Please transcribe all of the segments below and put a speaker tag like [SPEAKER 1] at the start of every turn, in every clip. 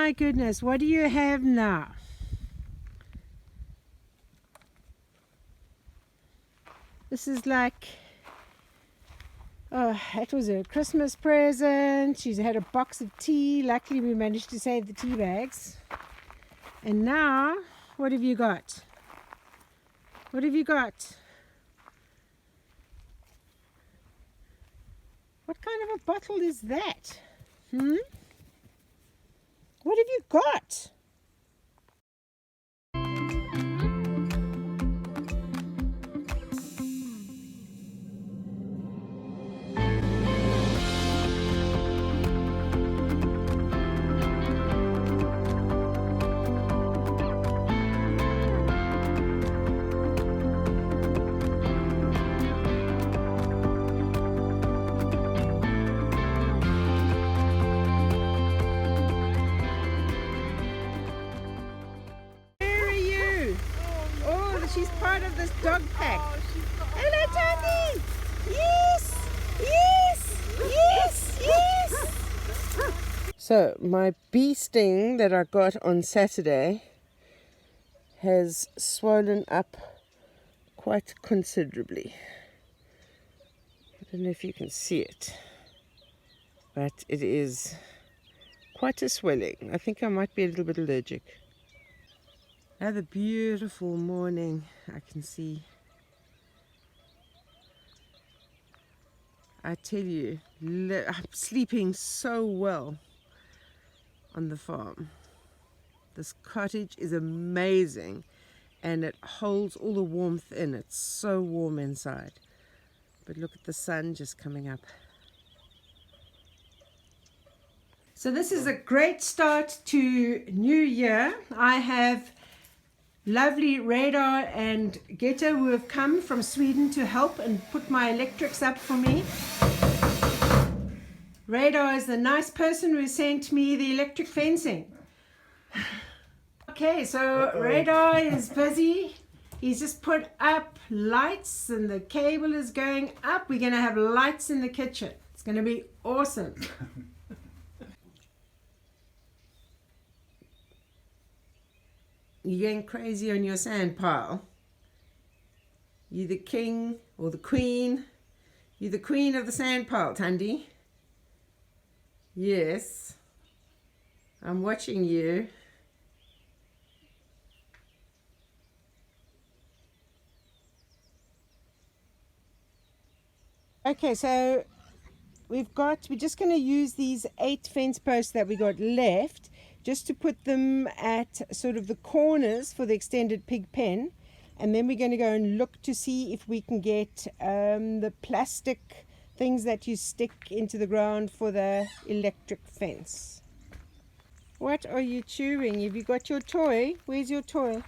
[SPEAKER 1] my goodness, what do you have now? This is like, oh, it was a Christmas present. She's had a box of tea. Luckily we managed to save the tea bags. And now, what have you got? What have you got? What kind of a bottle is that? What have you got? She's part of this dog pack. Hello, Tandy! Yes! Yes! Yes! Yes! So, my bee sting that I got on Saturday has swollen up quite considerably. I don't know if you can see it, but it is quite a swelling. I think I might be a little bit allergic. Another beautiful morning, I can see. I tell you, I'm sleeping so well on the farm. This cottage is amazing and it holds all the warmth in. It's so warm inside. But look at the sun just coming up. So this is a great start to New Year. I have lovely Radar and Geta who have come from Sweden to help and put my electrics up for me. Radar is the nice person who sent me the electric fencing. Okay, so Radar is busy. He's just put up lights and the cable is going up. We're going to have lights in the kitchen. It's going to be awesome. You're going crazy on your sand pile. You the king or the queen? You're the queen of the sand pile, Tandy. Yes. I'm watching you. Okay, so we're just going to use these 8 fence posts that we got left, just to put them at sort of the corners for the extended pig pen. And then we're going to go and look to see if we can get the plastic things that you stick into the ground for the electric fence. What are you chewing? Have you got your toy? Where's your toy?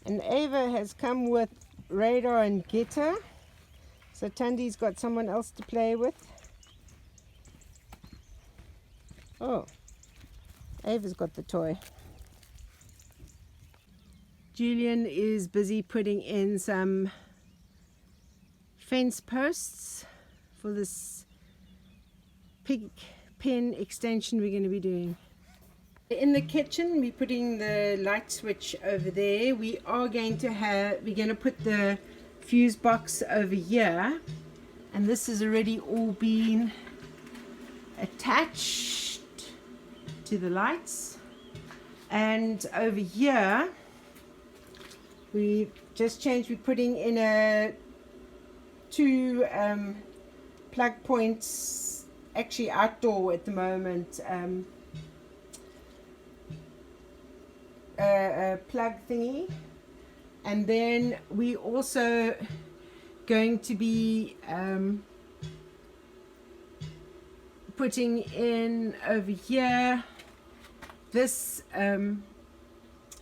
[SPEAKER 1] And Ava has come with Radar and Geta. So Tandy's got someone else to play with. Oh, Ava's got the toy. Julian is busy putting in some fence posts for this pig pen extension we're going to be doing. In the kitchen, we're putting the light switch over there. We're going to put the fuse box over here, and this has already all been attached to the lights. And over here we just changed, we're putting in 2 plug points, actually outdoor at the moment, a plug thingy. And then we also going to be putting in over here, this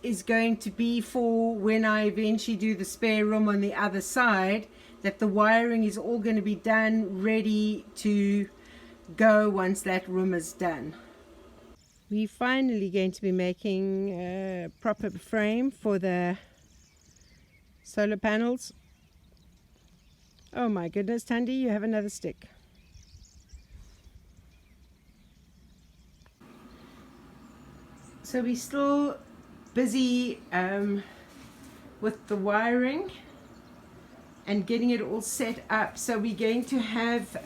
[SPEAKER 1] is going to be for when I eventually do the spare room on the other side, that the wiring is all going to be done, ready to go once that room is done. We're finally going to be making a proper frame for the solar panels. Oh my goodness, Tandy, you have another stick. So we're still busy with the wiring and getting it all set up. So we're going to have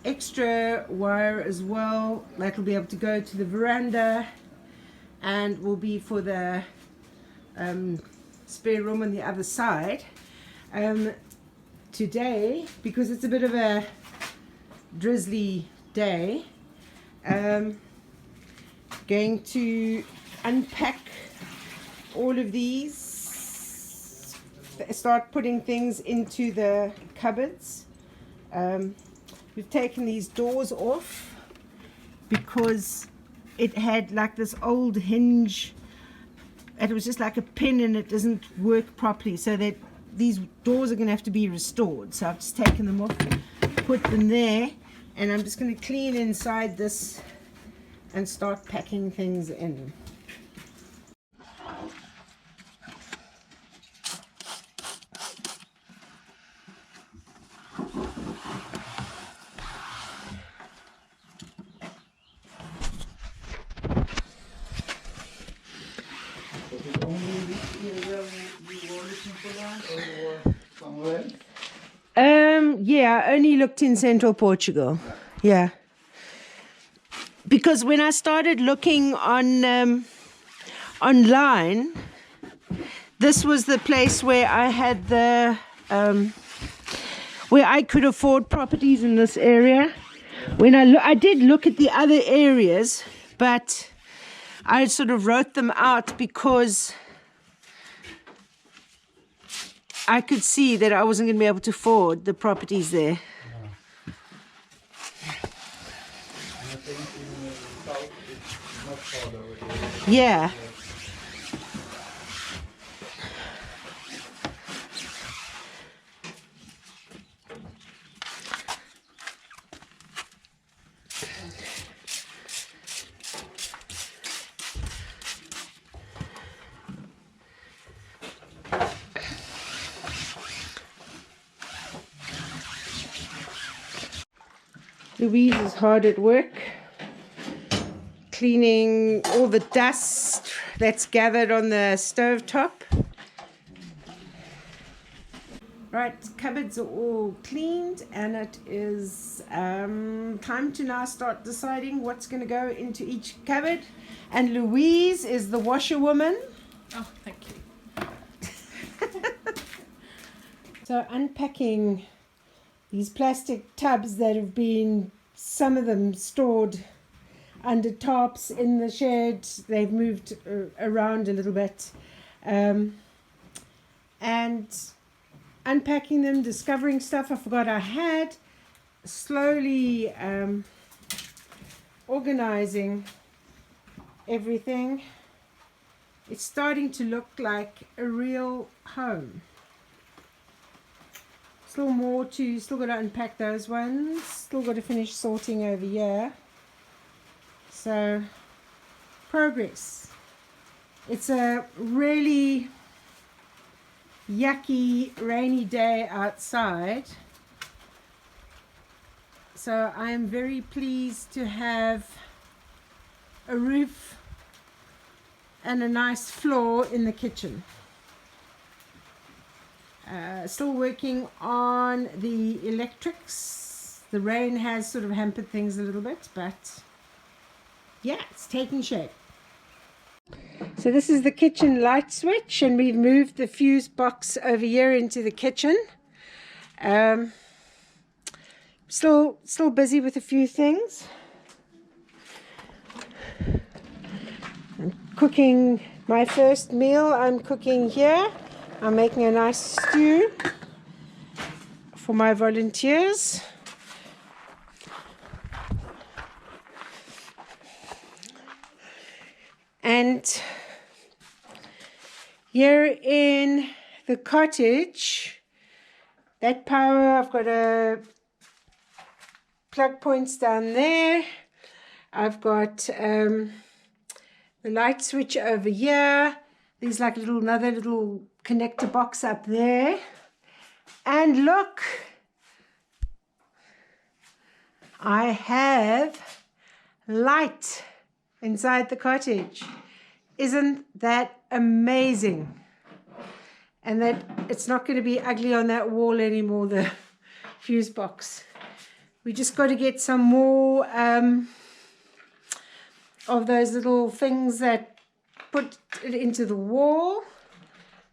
[SPEAKER 1] extra wire as well that will be able to go to the veranda and will be for the spare room on the other side. Today, because it's a bit of a drizzly day, going to unpack all of these, start putting things into the cupboards. We've taken these doors off because it had like this old hinge. It was just like a pin and it doesn't work properly, so that these doors are going to have to be restored. So I've just taken them off, put them there, and I'm just going to clean inside this and start packing things in. Yeah, I only looked in central Portugal. Yeah. Because when I started looking on online, this was the place where I had the where I could afford properties in this area. When I did look at the other areas, but I sort of wrote them out because I could see that I wasn't going to be able to afford the properties there. Yeah. Louise is hard at work, cleaning all the dust that's gathered on the stove top. Right, cupboards are all cleaned, and it is time to now start deciding what's going to go into each cupboard. And Louise is the washerwoman.
[SPEAKER 2] Oh, thank you.
[SPEAKER 1] So unpacking these plastic tubs that have been, some of them stored under tarps in the shed. They've moved around a little bit. And unpacking them, discovering stuff I forgot I had, slowly organizing everything. It's starting to look like a real home. Still more to, still got to unpack those ones, still got to finish sorting over here. So progress. It's a really yucky rainy day outside, so I am very pleased to have a roof and a nice floor in the kitchen. Still working on the electrics. The rain has sort of hampered things a little bit, but yeah, it's taking shape. So this is the kitchen light switch, and we've moved the fuse box over here into the kitchen. Still busy with a few things. I'm cooking my first meal. I'm cooking here. I'm making a nice stew for my volunteers. And here in the cottage, that power, I've got a plug points down there. I've got the light switch over here. There's like another little connector box up there. And look, I have light inside the cottage. Isn't that amazing? And that it's not going to be ugly on that wall anymore, the fuse box. We just got to get some more of those little things that put it into the wall.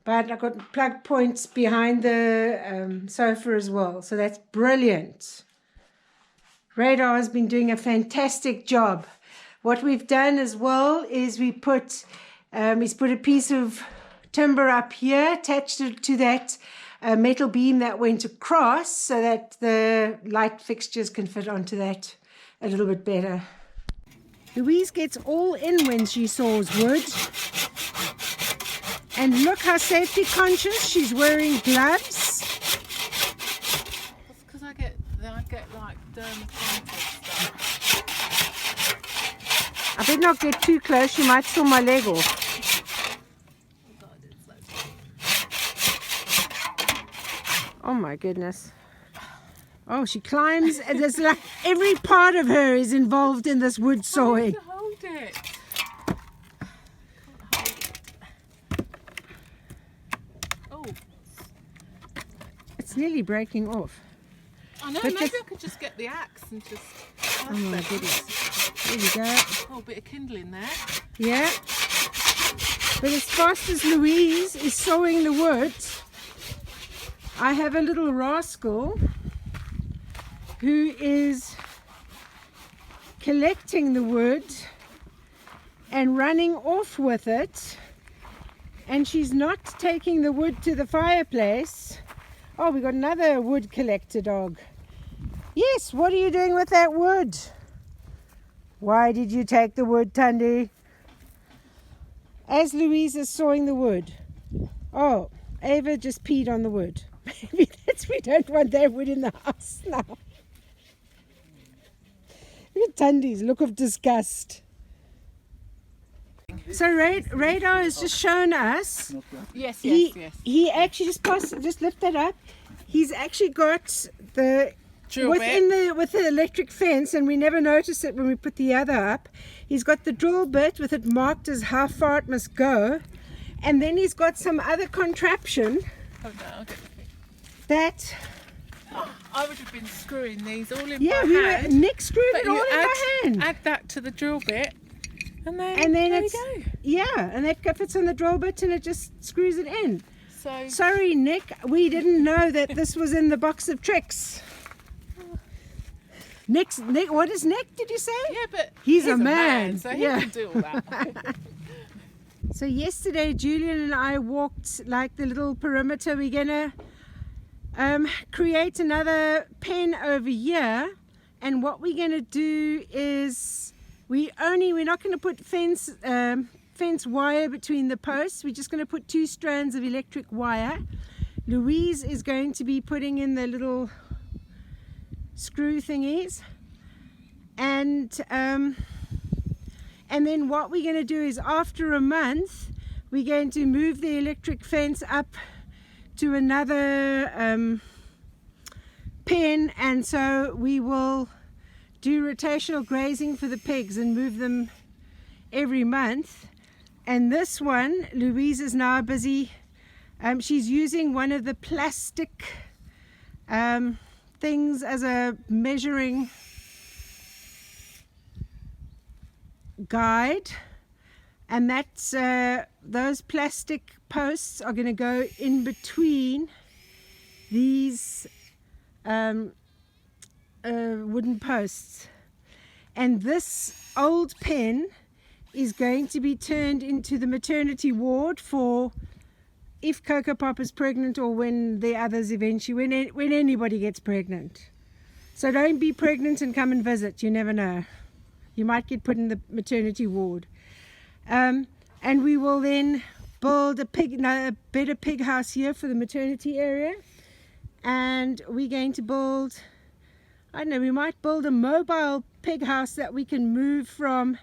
[SPEAKER 1] But I've got plug points behind the sofa as well. So that's brilliant. Radar has been doing a fantastic job. What we've done as well is he's put a piece of timber up here, attached it to that metal beam that went across so that the light fixtures can fit onto that a little bit better. Louise gets all in when she saws wood. And look how safety conscious, she's wearing gloves.
[SPEAKER 2] That's because I get like dermatitis stuff.
[SPEAKER 1] I better not get too close, you might saw my leg off.
[SPEAKER 2] Oh God, it's so
[SPEAKER 1] Oh my goodness. Oh, she climbs, and there's like every part of her is involved in this wood sawing.
[SPEAKER 2] hold it. Oh,
[SPEAKER 1] It's nearly breaking off.
[SPEAKER 2] I know.
[SPEAKER 1] But
[SPEAKER 2] Maybe
[SPEAKER 1] this-
[SPEAKER 2] I could just get the axe and just.
[SPEAKER 1] Oh my goodness. There we go.
[SPEAKER 2] Oh, a bit of kindling there.
[SPEAKER 1] Yeah. But as fast as Louise is sawing the wood, I have a little rascal who is collecting the wood and running off with it, and she's not taking the wood to the fireplace. Oh, we got another wood collector dog. Yes, what are you doing with that wood? Why did you take the wood, Tandy? As Louise is sawing the wood. Oh, Ava just peed on the wood. Maybe we don't want that wood in the house now. Look at Tandy's look of disgust. So Radar has just shown us.
[SPEAKER 2] Yes.
[SPEAKER 1] He actually just lift that up. He's actually got the
[SPEAKER 2] Drill bit.
[SPEAKER 1] with the electric fence, and we never noticed it when we put the other up. He's got the drill bit with it marked as how far it must go, and then he's got some other contraption
[SPEAKER 2] Hold on, I'll get the thing.
[SPEAKER 1] that
[SPEAKER 2] I would have been screwing these all in
[SPEAKER 1] yeah,
[SPEAKER 2] my hand.
[SPEAKER 1] Nick screwed
[SPEAKER 2] But
[SPEAKER 1] it all
[SPEAKER 2] you
[SPEAKER 1] in my hand.
[SPEAKER 2] add that to the drill bit, and then there
[SPEAKER 1] it's
[SPEAKER 2] you go.
[SPEAKER 1] yeah, and that fits on the drill bit and it just screws it in.
[SPEAKER 2] So
[SPEAKER 1] Sorry, Nick, we didn't know that this was in the box of tricks. Nick, what is Nick? Did you say?
[SPEAKER 2] yeah, but
[SPEAKER 1] He's a man.
[SPEAKER 2] so he
[SPEAKER 1] Yeah.
[SPEAKER 2] can do all that.
[SPEAKER 1] So yesterday, Julian and I walked like the little perimeter. We're gonna create another pen over here, and what we're gonna do is we're not going to put fence wire between the posts. We're just going to put 2 strands of electric wire. Louise is going to be putting in the little screw thingies, and then what we're going to do is after a month we're going to move the electric fence up to another pen, and so we will do rotational grazing for the pigs and move them every month. And this one, Louise is now busy, she's using one of the plastic things as a measuring guide, and that's those plastic posts are going to go in between these wooden posts, and this old pen is going to be turned into the maternity ward for if Coco Pop is pregnant, or when the others eventually, when anybody gets pregnant. So don't be pregnant and come and visit, you never know. You might get put in the maternity ward. And we will then build a better pig house here for the maternity area. And we're going to build, I don't know, we might build a mobile pig house that we can move from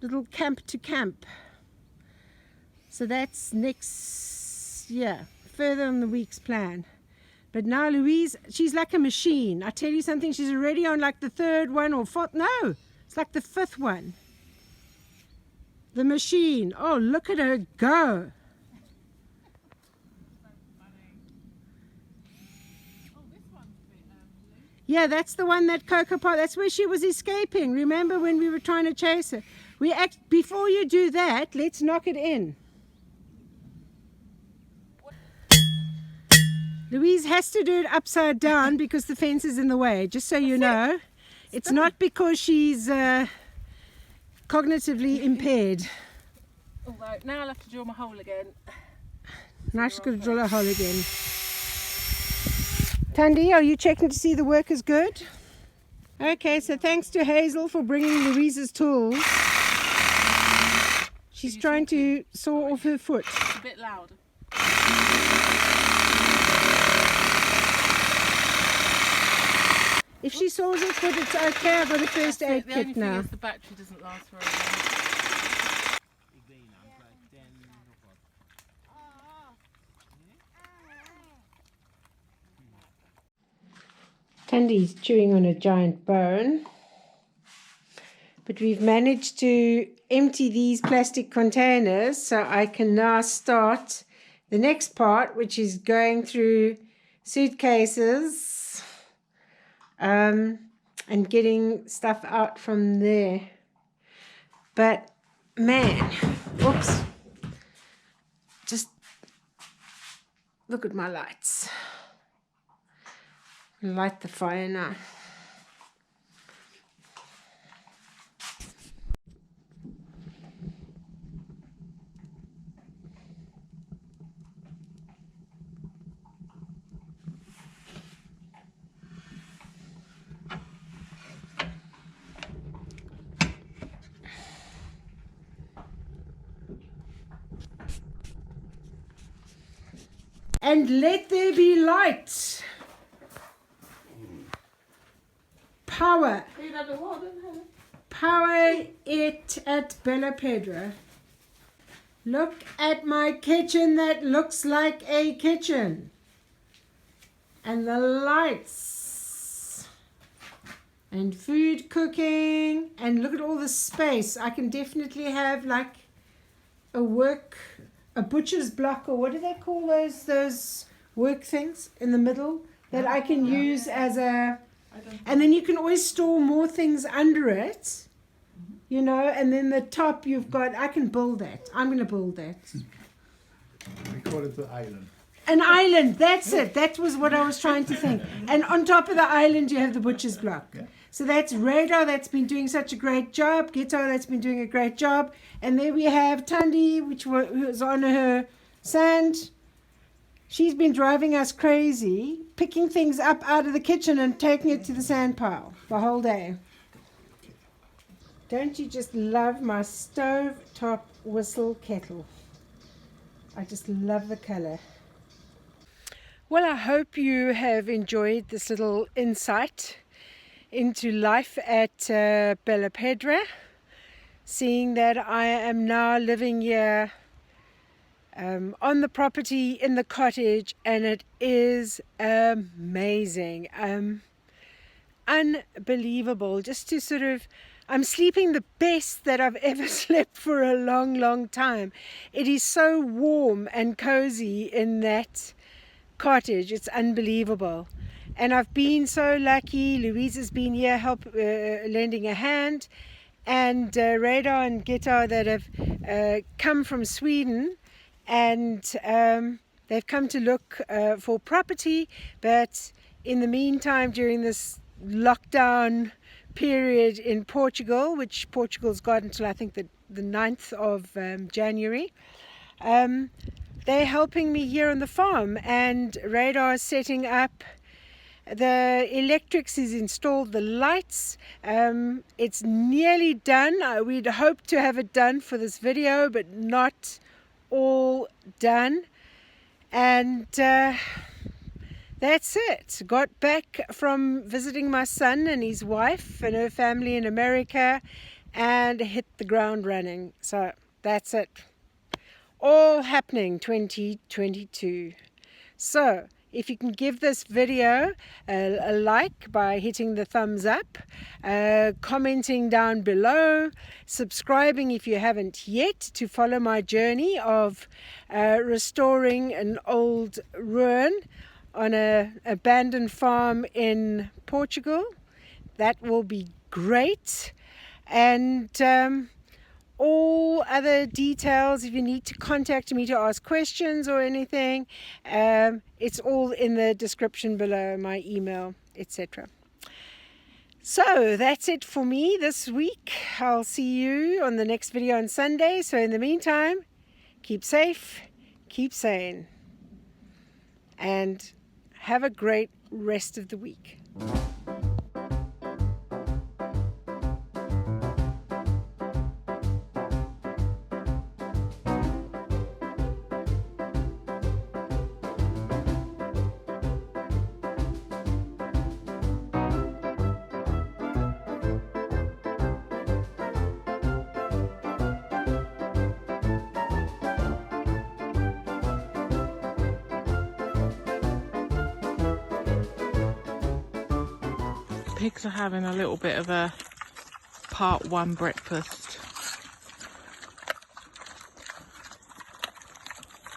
[SPEAKER 1] little camp to camp. So that's next, further on the week's plan. But now Louise, she's like a machine. I tell you something, she's already on like the 3rd one or 4th, no, It's like the 5th one. The machine. Oh, look at her go. Yeah, that's the one that Coco Pop, that's where she was escaping. Remember when we were trying to chase her? Before you do that, let's knock it in. Louise has to do it upside down because the fence is in the way, just so you know. It's not because she's cognitively impaired.
[SPEAKER 2] Although, now I'll have to drill my hole again.
[SPEAKER 1] Now she's going to drill a hole again. Tandy, are you checking to see the work is good? Okay, so thanks to Hazel for bringing Louise's tools. She's trying to saw off her foot.
[SPEAKER 2] It's a bit loud.
[SPEAKER 1] If she saws her foot, it's okay. I've got a first aid
[SPEAKER 2] The
[SPEAKER 1] kit
[SPEAKER 2] only thing
[SPEAKER 1] now.
[SPEAKER 2] is the battery doesn't last very long.
[SPEAKER 1] Tandy's chewing on a giant bone. But we've managed to empty these plastic containers, so I can now start the next part, which is going through suitcases and getting stuff out from there. But man, oops, just look at my lights. Light the fire now. And let there be light. Power. Power it at Bella Pedra. Look at my kitchen that looks like a kitchen. And the lights. And food cooking. And look at all the space. I can definitely have like a butcher's block, or what do they call those work things in the middle that I can use as a, and then you can always store more things under it, you know, and then the top you've got, I can build that. I'm going to build that.
[SPEAKER 3] We call it the island.
[SPEAKER 1] An island, that's it. That was what I was trying to think. And on top of the island you have the butcher's block.
[SPEAKER 3] Yeah.
[SPEAKER 1] So that's Radar, that's been doing such a great job. Ghetto, that's been doing a great job. And there we have Tandy, who was on her sand. She's been driving us crazy, picking things up out of the kitchen and taking it to the sand pile the whole day. Don't you just love my stove top whistle kettle? I just love the color. Well, I hope you have enjoyed this little insight into life at Bella Pedra, seeing that I am now living here on the property in the cottage, and it is amazing, unbelievable. Just to sort of, I'm sleeping the best that I've ever slept for a long time. It is so warm and cozy in that cottage, it's unbelievable. And I've been so lucky. Louise has been here lending a hand, and Radar and Ghetto that have come from Sweden, and they've come to look for property. But in the meantime, during this lockdown period in Portugal, which Portugal's got until I think the 9th of January, they're helping me here on the farm, and Radar is setting up the electrics, is installed the lights. It's nearly done. We'd hoped to have it done for this video, but not all done. And that's it. Got back from visiting my son and his wife and her family in America, and hit the ground running. So that's it. All happening 2022. So if you can give this video a like by hitting the thumbs up, commenting down below, subscribing if you haven't yet, to follow my journey of restoring an old ruin on an abandoned farm in Portugal. That will be great. And all other details, if you need to contact me to ask questions or anything, it's all in the description below, my email, etc. So that's it for me this week. I'll see you on the next video on Sunday. So in the meantime, keep safe, keep sane, and have a great rest of the week.
[SPEAKER 2] Pigs are having a little bit of a part 1 breakfast.